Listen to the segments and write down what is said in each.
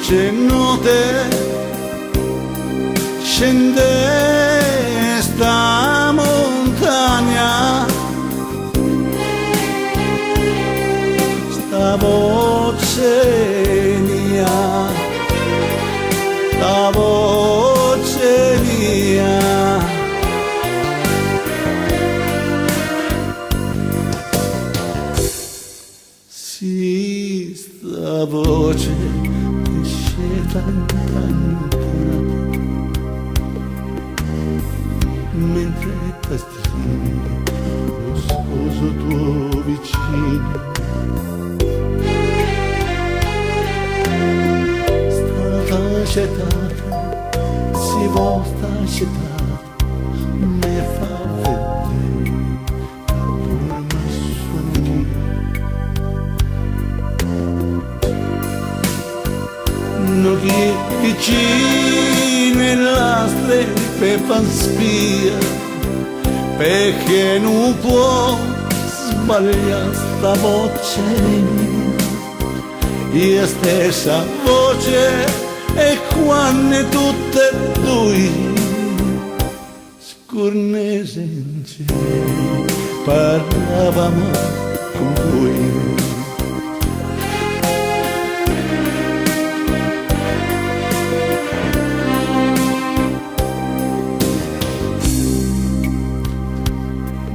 voce note scende sta montagna, sta voce mia, sta voce mia. Sì, sta voce che canta mentre tastieni lo sposo tuo vicino. Sta accettata, si vostra accettata, me fa vedere ma sono io. Non chi vicino e la strepe fan spia, perché non può sbagliare sta voce mia, stessa voce e quando tutte e due scornese insieme parlavamo con lui.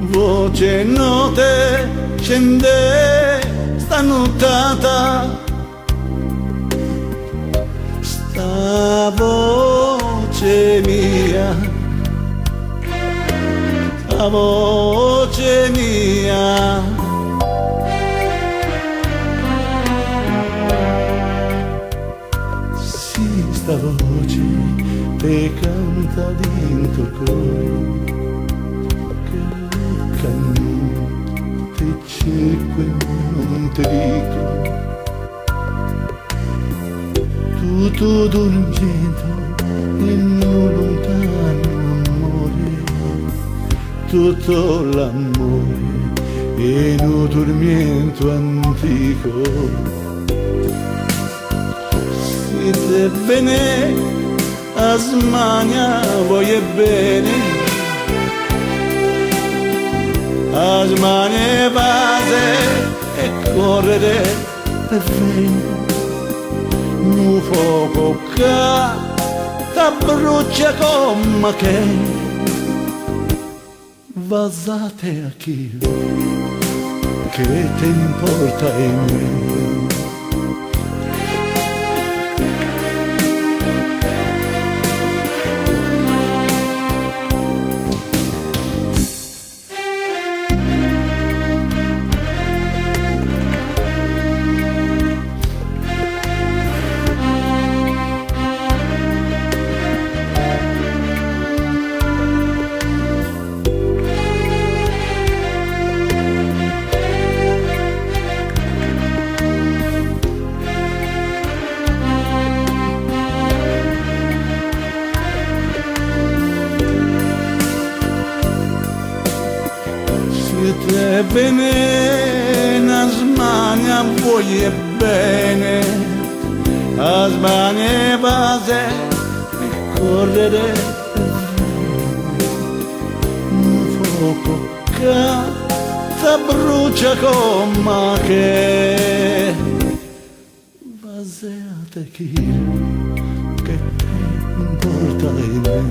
Voce note scende sta nottata, sta voce mia, sta voce mia. Sì, sta voce te canta dentro il cuore, te cerco e non te dico, tutto d'urgente e non lontano amore, tutto l'amore e un dormento antico. Siete bene, a smania voglio bene, a smanie base e correre per fine. Un fuoco che ti brucia come che vasate a chi che ti importa in me. Siete bene, a smania voglio bene, a smania base e correre un fuoco che ti brucia come che vaseate chi che ti importa in me.